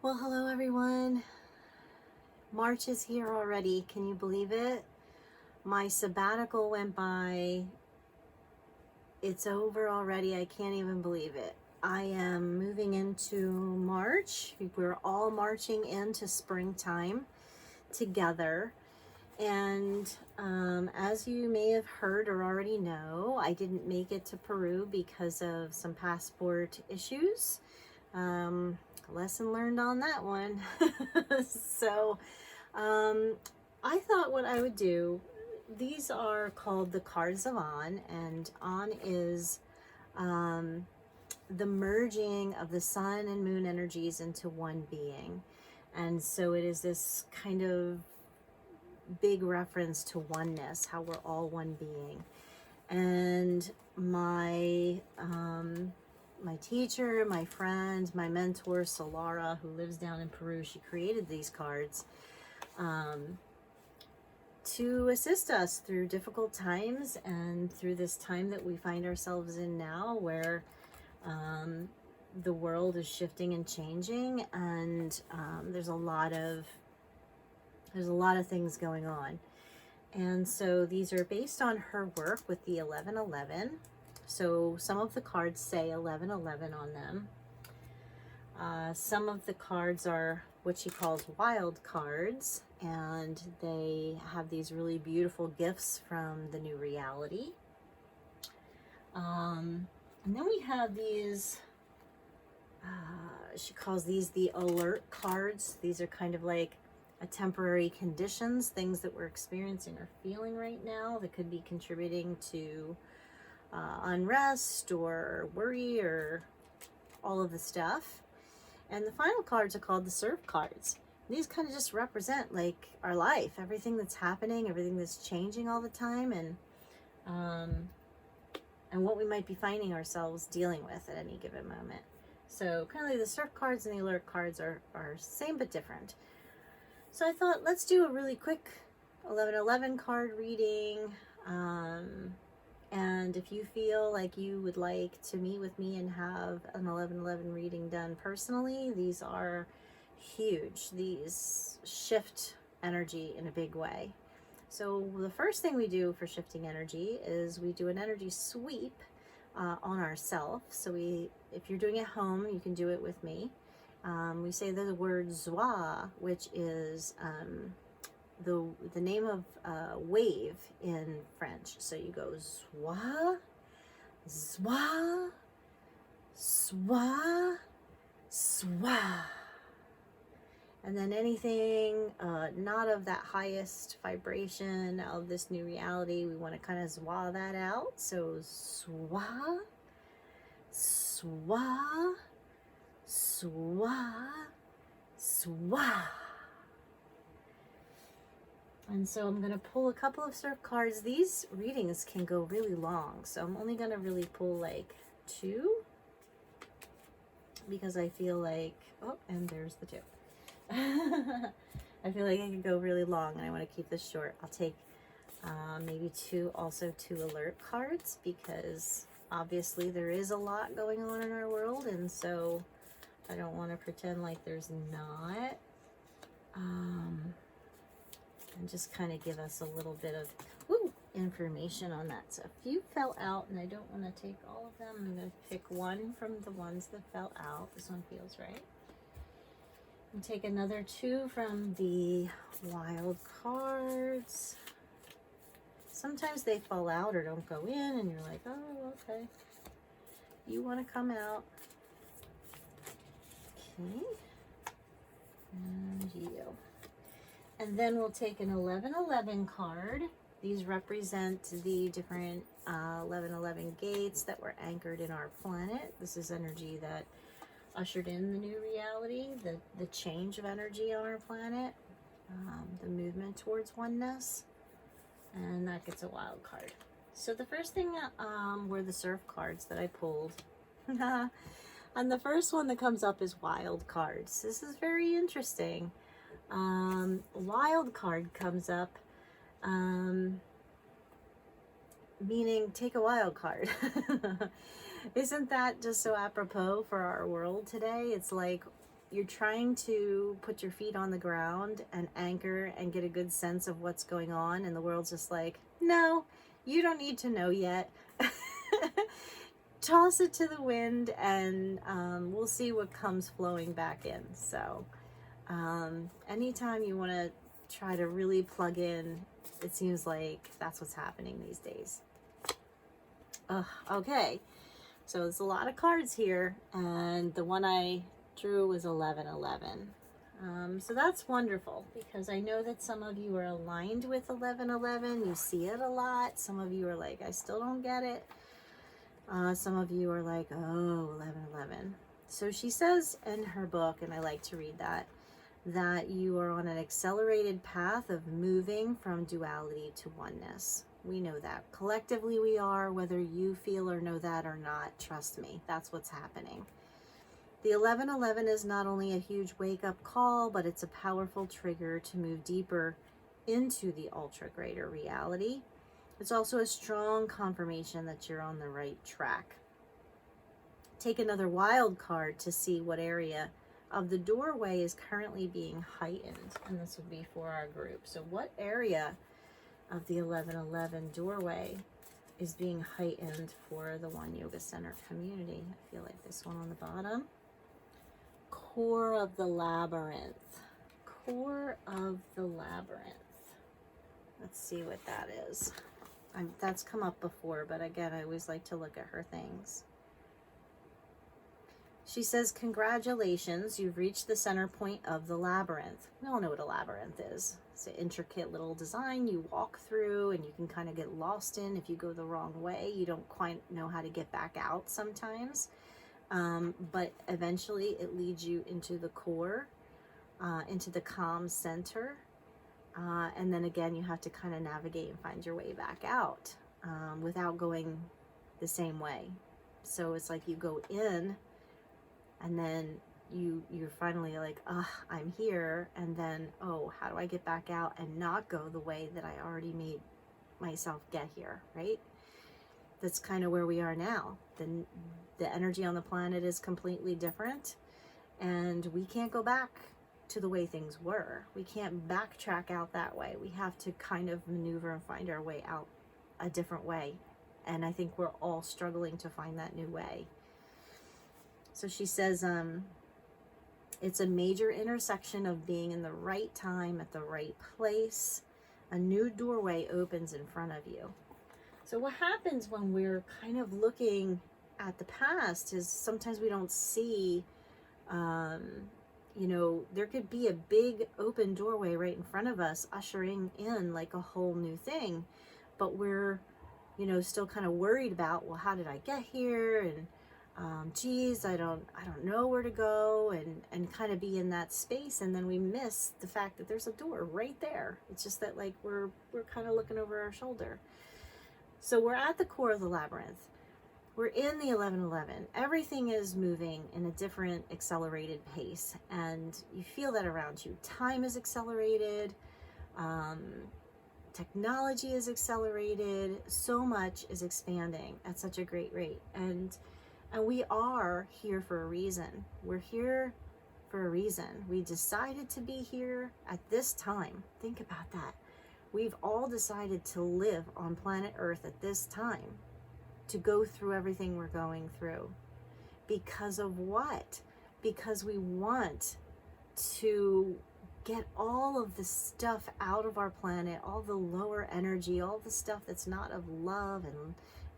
Well, hello everyone. March is here already. Can you believe it? My sabbatical went by. It's over already. I can't even believe it. I am moving into March. We're all marching into springtime together. And as you may have heard or already know, I didn't make it to Peru because of some passport issues. Lesson learned on that one. So I thought what I would do, these are called the cards of On, and On is the merging of the sun and moon energies into one being. And so it is this kind of big reference to oneness, how we're all one being. And my teacher, my friend, my mentor, Solara, who lives down in Peru, she created these cards to assist us through difficult times and through this time that we find ourselves in now, where the world is shifting and changing, and there's a lot of things going on. And so these are based on her work with the 1111. So some of the cards say 1111 on them. Some of the cards are what she calls wild cards, and they have these really beautiful gifts from the new reality. And then we have these, she calls these the alert cards. These are kind of like a temporary conditions, things that we're experiencing or feeling right now that could be contributing to unrest or worry or all of the stuff. And the final cards are called the serve cards. These kind of just represent like our life, everything that's happening, everything that's changing all the time, and what we might be finding ourselves dealing with at any given moment. So currently the serve cards and the alert cards are same but different. So I thought, let's do a really quick 1111 card reading. And if you feel like you would like to meet with me and have an 1111 reading done personally, these are huge. These shift energy in a big way. So the first thing we do for shifting energy is we do an energy sweep on ourselves. So if you're doing it at home, you can do it with me. We say the word Zwa, which is the name of wave in French. So you go Zwa, Zwa, Zwa, Zwa. And then anything not of that highest vibration of this new reality, we want to kind of Zwa that out. So Zwa, Zwa, Zwa, Zwa. And so I'm going to pull a couple of surf cards. These readings can go really long, so I'm only going to really pull like 2, because I feel like, oh, and there's the 2. I feel like it could go really long, and I want to keep this short. I'll take maybe 2 alert cards, because obviously there is a lot going on in our world, and so I don't want to pretend like there's not. And just kind of give us a little bit of information on that. So a few fell out, and I don't want to take all of them. I'm going to pick one from the ones that fell out. This one feels right. And take another 2 from the wild cards. Sometimes they fall out or don't go in, and you're like, oh, okay. You want to come out. Okay. And you. And then we'll take an 1111 card. These represent the different 1111 gates that were anchored in our planet. This is energy that ushered in the new reality, the change of energy on our planet, the movement towards oneness, and that gets a wild card. So the first thing were the surf cards that I pulled. And the first one that comes up is wild cards. This is very interesting. Wild card comes up, meaning take a wild card. Isn't that just so apropos for our world today? It's like, you're trying to put your feet on the ground and anchor and get a good sense of what's going on, and the world's just like, no, you don't need to know yet. Toss it to the wind, and we'll see what comes flowing back in. So anytime you want to try to really plug in, it seems like that's what's happening these days. Okay, so there's a lot of cards here, and the one I drew was 1111. So that's wonderful, because I know that some of you are aligned with 1111. You see it a lot. Some of you are like, I still don't get it. Some of you are like, oh, 1111. So she says in her book, and I like to read that you are on an accelerated path of moving from duality to oneness. We know that. Collectively we are, whether you feel or know that or not. Trust me, that's what's happening. The 1111 is not only a huge wake-up call, but it's a powerful trigger to move deeper into the ultra greater reality. It's also a strong confirmation that you're on the right track. Take another wild card to see what area of the doorway is currently being heightened, and this would be for our group. So what area of the 1111 doorway is being heightened for the One Yoga Center community? I feel like this one on the bottom. Core of the labyrinth. Core of the labyrinth. Let's see what that is. That's come up before, but again, I always like to look at her things. She says, congratulations, you've reached the center point of the labyrinth. We all know what a labyrinth is. It's an intricate little design you walk through, and you can kind of get lost in if you go the wrong way. You don't quite know how to get back out sometimes. But eventually it leads you into the core, into the calm center. And then again, you have to kind of navigate and find your way back out without going the same way. So it's like you go in, and then you're finally like, I'm here. And then, oh, how do I get back out and not go the way that I already made myself get here, right? That's kind of where we are now. The energy on the planet is completely different, and we can't go back to the way things were. We can't backtrack out that way. We have to kind of maneuver and find our way out a different way. And I think we're all struggling to find that new way. So she says, it's a major intersection of being in the right time at the right place. A new doorway opens in front of you. So what happens when we're kind of looking at the past is sometimes we don't see, there could be a big open doorway right in front of us, ushering in like a whole new thing, but we're, still kind of worried about, well, how did I get here? And geez, I don't know where to go, and kind of be in that space, and then we miss the fact that there's a door right there. It's just that like we're kind of looking over our shoulder. So we're at the core of the labyrinth. We're in the 1111. Everything is moving in a different accelerated pace, and you feel that around you. Time is accelerated. Technology is accelerated. So much is expanding at such a great rate. And we are here for a reason. We're here for a reason. We decided to be here at this time. Think about that. We've all decided to live on planet Earth at this time, to go through everything we're going through. Because of what? Because we want to get all of the stuff out of our planet, all the lower energy, all the stuff that's not of love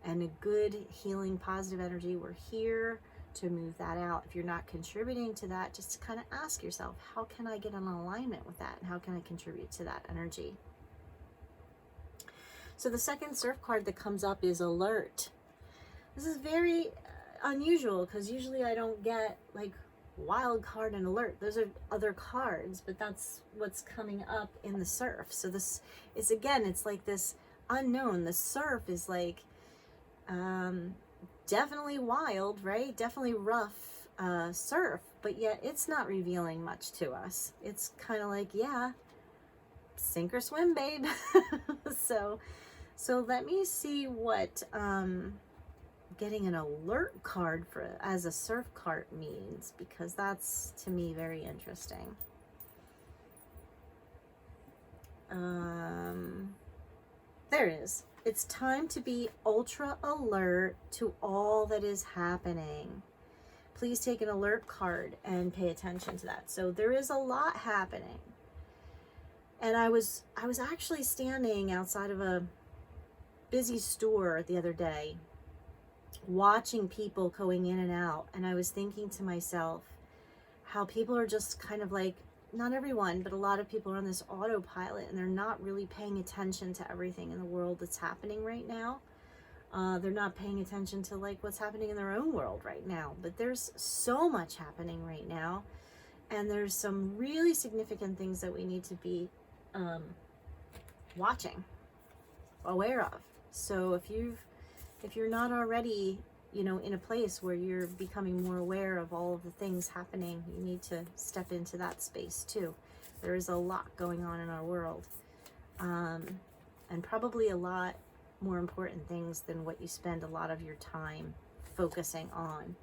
and a good, healing, positive energy. We're here to move that out. If you're not contributing to that, just kind of ask yourself, how can I get in alignment with that? And how can I contribute to that energy? So the second surf card that comes up is alert. This is very unusual, because usually I don't get like wild card and alert. Those are other cards, but that's what's coming up in the surf. So this is, again, it's like this unknown. The surf is like definitely wild, right? Definitely rough surf, but yet it's not revealing much to us. It's kind of like, yeah, sink or swim, babe. So let me see what getting an alert card for as a surf cart means, because that's to me very interesting. There it is. It's time to be ultra alert to all that is happening. Please take an alert card and pay attention to that. So there is a lot happening. And I was actually standing outside of a busy store the other day, watching people going in and out, and I was thinking to myself how people are just kind of like, not everyone, but a lot of people are on this autopilot, and they're not really paying attention to everything in the world that's happening right now. They're not paying attention to like what's happening in their own world right now, but there's so much happening right now, and there's some really significant things that we need to be watching, aware of. So if you're not already, you know, in a place where you're becoming more aware of all of the things happening, you need to step into that space too. There is a lot going on in our world, and probably a lot more important things than what you spend a lot of your time focusing on.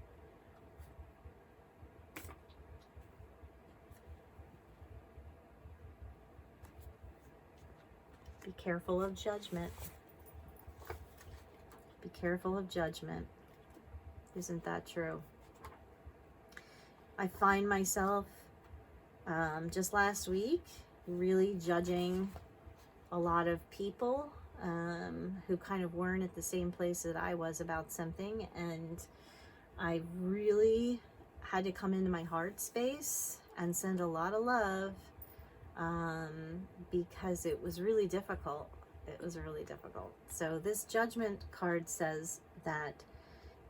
Be careful of judgment. Be careful of judgment. Isn't that true? I find myself just last week really judging a lot of people who kind of weren't at the same place that I was about something, and I really had to come into my heart space and send a lot of love, because it was really difficult. It was really difficult. So this judgment card says that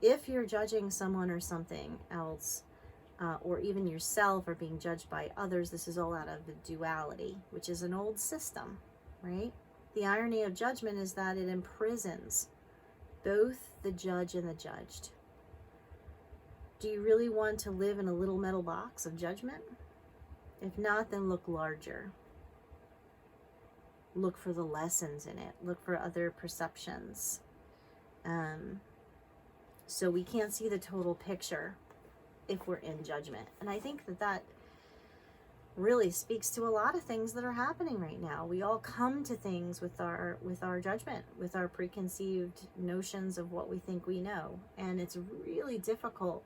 if you're judging someone or something else, or even yourself, or being judged by others, this is all out of the duality, which is an old system, right? The irony of judgment is that it imprisons both the judge and the judged. Do you really want to live in a little metal box of judgment? If not, then look larger. Look for the lessons in it. Look for other perceptions. So we can't see the total picture if we're in judgment. And I think that really speaks to a lot of things that are happening right now. We all come to things with our judgment, with our preconceived notions of what we think we know. And it's really difficult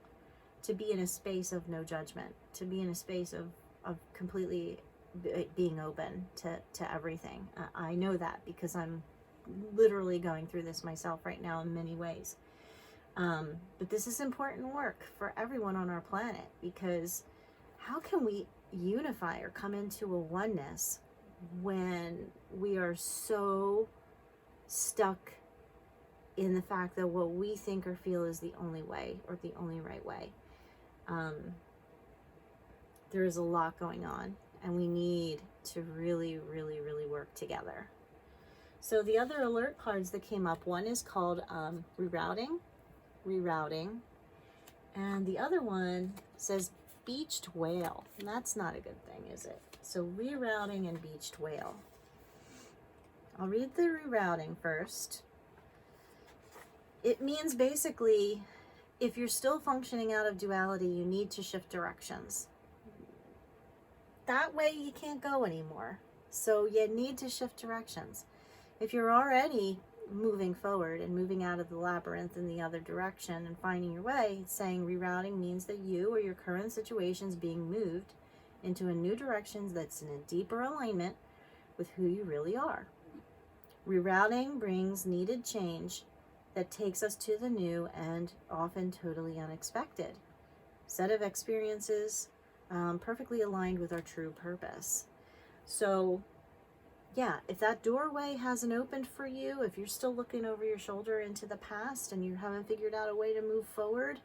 to be in a space of no judgment, to be in a space of completely being open to everything. I know that because I'm literally going through this myself right now in many ways. But this is important work for everyone on our planet, because how can we unify or come into a oneness when we are so stuck in the fact that what we think or feel is the only way, or the only right way? There is a lot going on, and we need to really, really, really work together. So the other alert cards that came up, one is called rerouting, and the other one says beached whale, and that's not a good thing, is it? So rerouting and beached whale. I'll read the rerouting first. It means basically, if you're still functioning out of duality, you need to shift directions. That way you can't go anymore. So you need to shift directions. If you're already moving forward and moving out of the labyrinth in the other direction and finding your way, it's saying rerouting means that you or your current situation is being moved into a new direction that's in a deeper alignment with who you really are. Rerouting brings needed change that takes us to the new and often totally unexpected set of experiences, perfectly aligned with our true purpose. So yeah, if that doorway hasn't opened for you, if you're still looking over your shoulder into the past and you haven't figured out a way to move forward,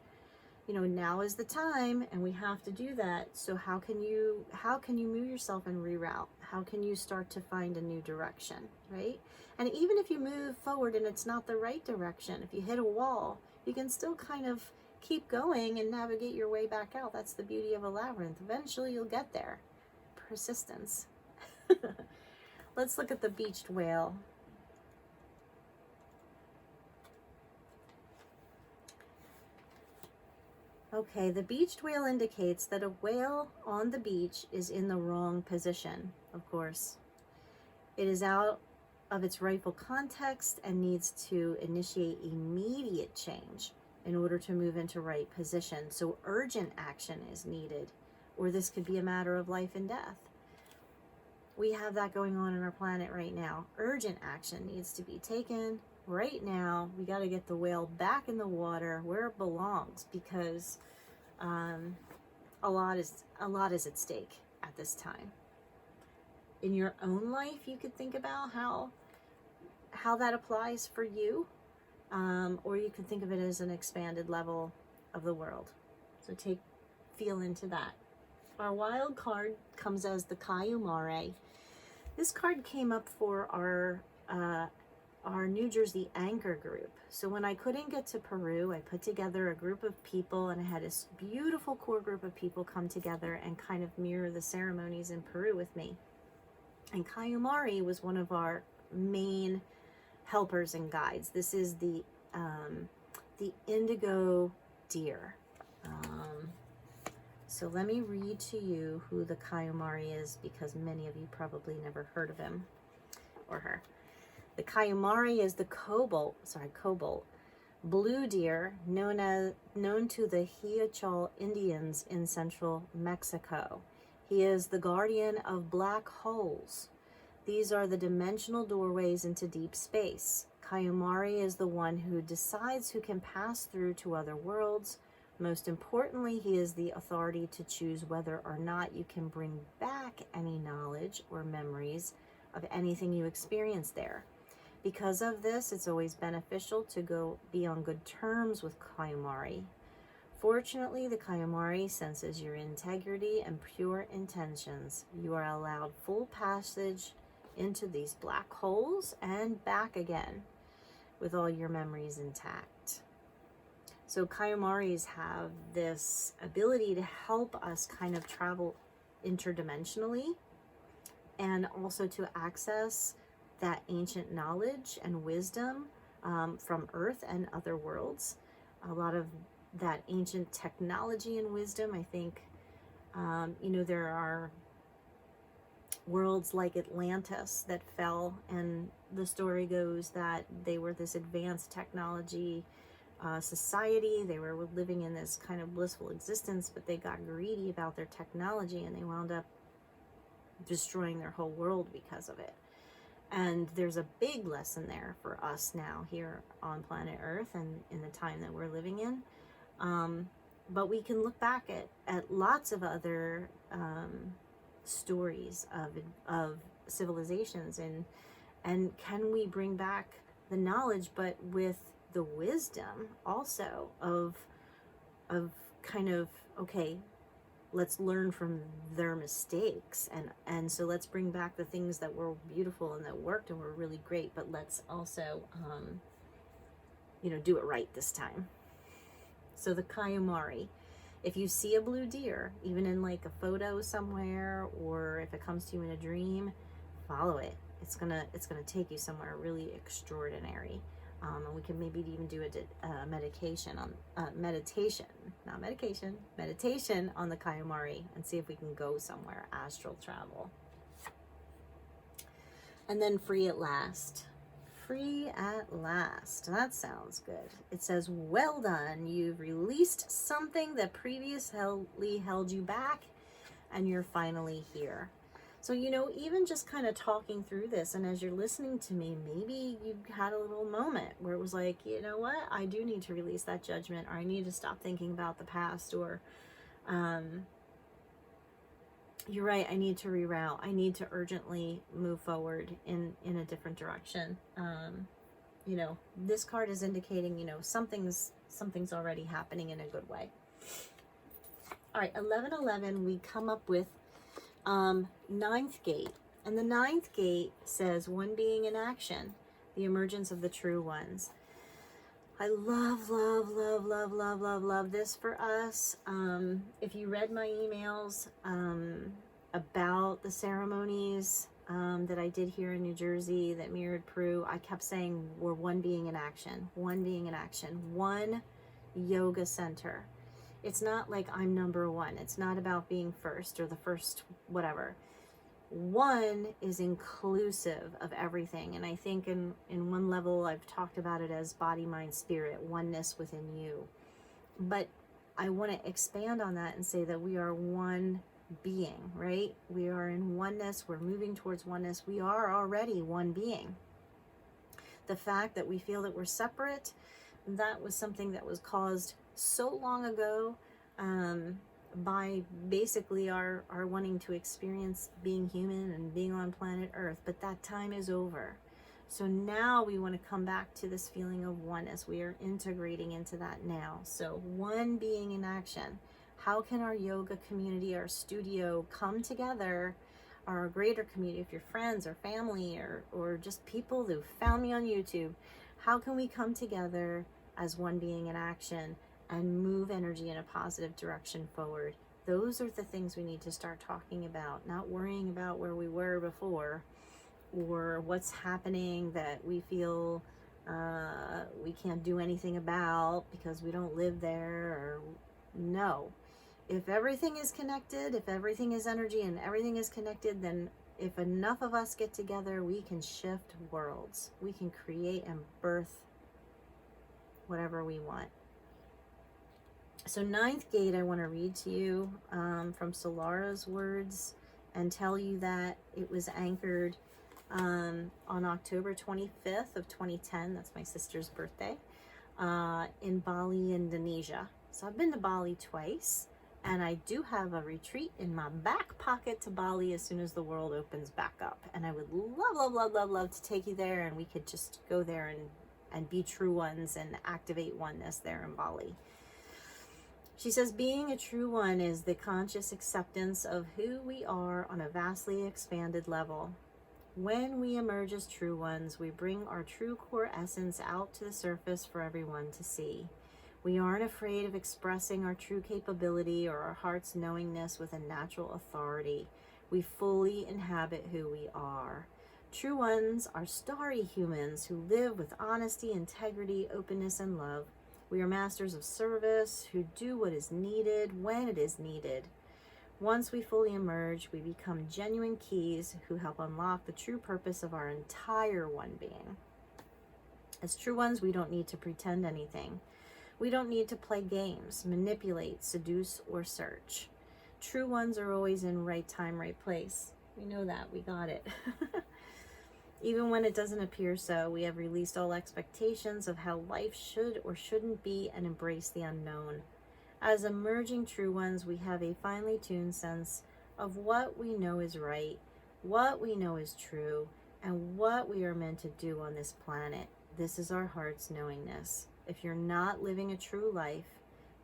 you know, now is the time, and we have to do that. So how can you move yourself and reroute? How can you start to find a new direction, right? And even if you move forward and it's not the right direction, if you hit a wall, you can still kind of keep going and navigate your way back out. That's the beauty of a labyrinth. Eventually you'll get there. Persistence. Let's look at the beached whale. Okay, the beached whale indicates that a whale on the beach is in the wrong position, of course. It is out of its rightful context and needs to initiate immediate change in order to move into right position. So urgent action is needed, or this could be a matter of life and death. We have that going on in our planet right now. Urgent action needs to be taken right now. We got to get the whale back in the water where it belongs, because a lot is at stake at this time. In your own life, you could think about how that applies for you, or you could think of it as an expanded level of the world. So feel into that. Our wild card comes as the Kayumare. This card came up for our New Jersey anchor group. So when I couldn't get to Peru, I put together a group of people, and I had this beautiful core group of people come together and kind of mirror the ceremonies in Peru with me. And Kayumari was one of our main helpers and guides. This is the indigo deer. So let me read to you who the Kayumari is, because many of you probably never heard of him or her. The Kayumari is the cobalt blue deer known to the Huichol Indians in central Mexico. He is the guardian of black holes. These are the dimensional doorways into deep space. Kayumari is the one who decides who can pass through to other worlds. Most importantly, he is the authority to choose whether or not you can bring back any knowledge or memories of anything you experienced there. Because of this, it's always beneficial to be on good terms with Kayumari. Fortunately, the Kayumari senses your integrity and pure intentions. You are allowed full passage into these black holes and back again with all your memories intact. So Kayumaris have this ability to help us kind of travel interdimensionally, and also to access that ancient knowledge and wisdom from Earth and other worlds. A lot of that ancient technology and wisdom, I think, there are worlds like Atlantis that fell, and the story goes that they were this advanced technology society. They were living in this kind of blissful existence, but they got greedy about their technology, and they wound up destroying their whole world because of it. And there's a big lesson there for us now here on planet Earth and in the time that we're living in. But we can look back at lots of other stories of civilizations, and can we bring back the knowledge, but with the wisdom also of kind of, okay, let's learn from their mistakes, and so let's bring back the things that were beautiful and that worked and were really great, but let's also do it right this time. So the Kayumari, if you see a blue deer, even in like a photo somewhere, or if it comes to you in a dream, follow it. It's gonna take you somewhere really extraordinary. And we can maybe even do a meditation on meditation on the Kayumari, and see if we can go somewhere, astral travel. And then free at last. Free at last. That sounds good. It says, well done. You've released something that previously held you back, and you're finally here. So, even just kind of talking through this, and as you're listening to me, maybe you had a little moment where it was like, you know what? I do need to release that judgment, or I need to stop thinking about the past, or you're right, I need to reroute. I need to urgently move forward in a different direction. This card is indicating, something's already happening in a good way. All right, 1111, we come up with ninth gate. And the ninth gate says, one being in action, the emergence of the true ones. I love this for us. If you read my emails about the ceremonies that I did here in New Jersey that mirrored Peru, I kept saying we're one being in action, one yoga center. It's not like I'm number one. It's not about being first or the first whatever. One is inclusive of everything. And I think in one level, I've talked about it as body, mind, spirit, oneness within you. But I want to expand on that and say that we are one being, right? We are in oneness. We're moving towards oneness. We are already one being. The fact that we feel that we're separate, that was something that was caused so long ago by basically our wanting to experience being human and being on planet Earth. But that time is over. So now we want to come back to this feeling of oneness. We are integrating into that now. So one being in action. How can our yoga community, our studio come together, our greater community, if you're friends or family or just people who found me on YouTube, how can we come together as one being in action and move energy in a positive direction forward? Those are the things we need to start talking about, not worrying about where we were before or what's happening that we feel we can't do anything about because we don't live there. Or no. If everything is connected, if everything is energy and everything is connected, then if enough of us get together, we can shift worlds. We can create and birth whatever we want. So ninth gate, I want to read to you from Solara's words and tell you that it was anchored on October 25th of 2010. That's my sister's birthday, in Bali, Indonesia. So I've been to Bali twice, and I do have a retreat in my back pocket to Bali as soon as the world opens back up. And I would love to take you there, and we could just go there and be true ones and activate oneness there in Bali. She says, being a true one is the conscious acceptance of who we are on a vastly expanded level. When we emerge as true ones, we bring our true core essence out to the surface for everyone to see. We aren't afraid of expressing our true capability or our heart's knowingness with a natural authority. We fully inhabit who we are. True ones are starry humans who live with honesty, integrity, openness, and love. We are masters of service who do what is needed when it is needed. Once we fully emerge, we become genuine keys who help unlock the true purpose of our entire one being. As true ones, we don't need to pretend anything. We don't need to play games, manipulate, seduce, or search. True ones are always in right time, right place. We know that. We got it. Even when it doesn't appear so, we have released all expectations of how life should or shouldn't be and embrace the unknown. As emerging true ones, we have a finely tuned sense of what we know is right, what we know is true, and what we are meant to do on this planet. This is our heart's knowingness. If you're not living a true life,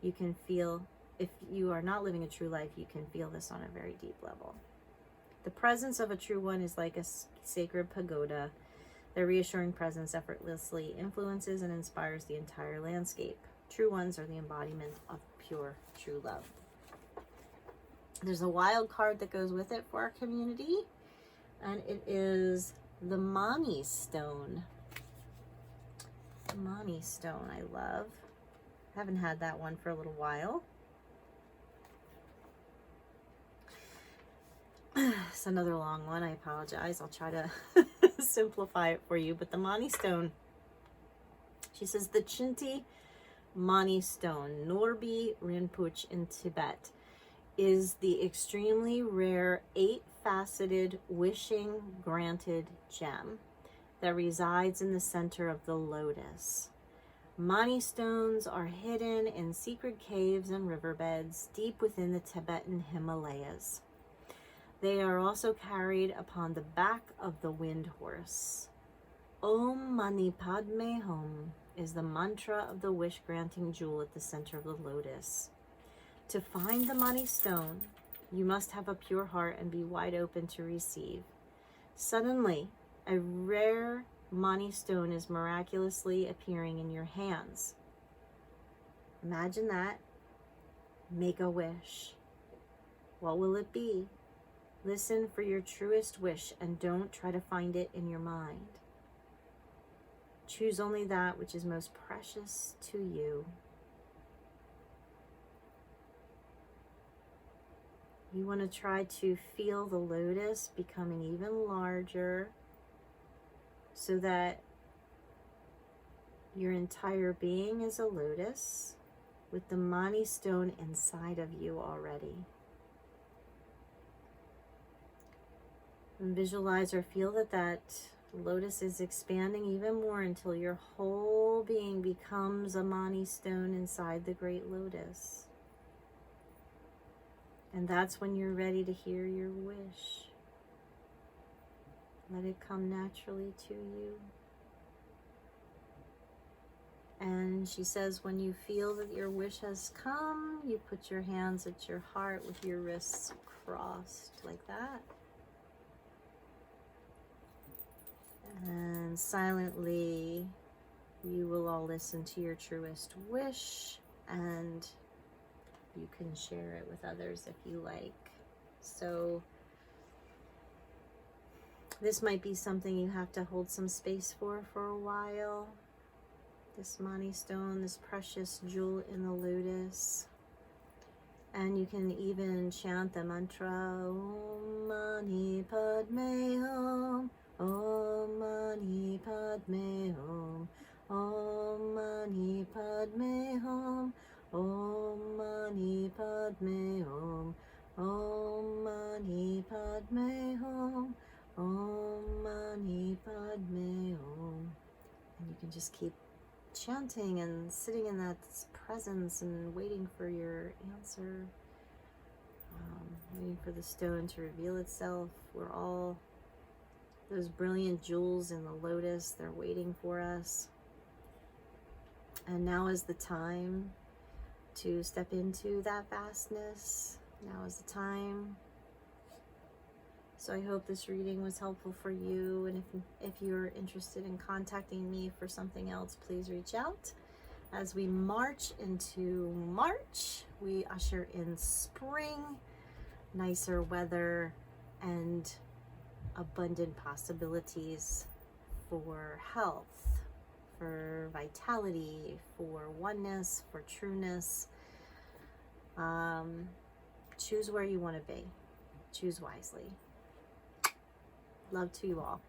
you can feel, if you are not living a true life, you can feel this on a very deep level. The presence of a true one is like a sacred pagoda. Their reassuring presence effortlessly influences and inspires the entire landscape. True ones are the embodiment of pure, true love. There's a wild card that goes with it for our community, and it is the Mani Stone. The Mani Stone, I love. Haven't had that one for a little while. It's another long one. I apologize. I'll try to simplify it for you. But the Mani Stone, she says, the Chinti Mani Stone, Norbi Rinpoche in Tibet, is the extremely rare 8-faceted wishing granted gem that resides in the center of the lotus. Mani stones are hidden in secret caves and riverbeds deep within the Tibetan Himalayas. They are also carried upon the back of the wind horse. Om Mani Padme Hum is the mantra of the wish-granting jewel at the center of the lotus. To find the Mani stone, you must have a pure heart and be wide open to receive. Suddenly, a rare Mani stone is miraculously appearing in your hands. Imagine that. Make a wish. What will it be? Listen for your truest wish and don't try to find it in your mind. Choose only that which is most precious to you. You want to try to feel the lotus becoming even larger so that your entire being is a lotus with the Mani stone inside of you already. And visualize or feel that that lotus is expanding even more until your whole being becomes a Mani stone inside the great lotus. And that's when you're ready to hear your wish. Let it come naturally to you. And she says, when you feel that your wish has come, you put your hands at your heart with your wrists crossed like that. And silently, you will all listen to your truest wish, and you can share it with others if you like. So this might be something you have to hold some space for a while. This Mani stone, this precious jewel in the lotus. And you can even chant the mantra, Om Mani Padme Hum, Om Mani Padme Hum, Om Mani Padme Hum, Om Mani Padme Hum, Om Mani Padme Hum, Om Mani Padme Hum. And you can just keep chanting and sitting in that presence and waiting for your answer, waiting for the stone to reveal itself. We're all those brilliant jewels in the lotus. They're waiting for us. And now is the time to step into that vastness. Now is the time. So I hope this reading was helpful for you. And if you're interested in contacting me for something else, please reach out. As we march into March, we usher in spring, nicer weather, and abundant possibilities for health, for vitality, for oneness, for trueness. Choose where you want to be. Choose wisely. Love to you all.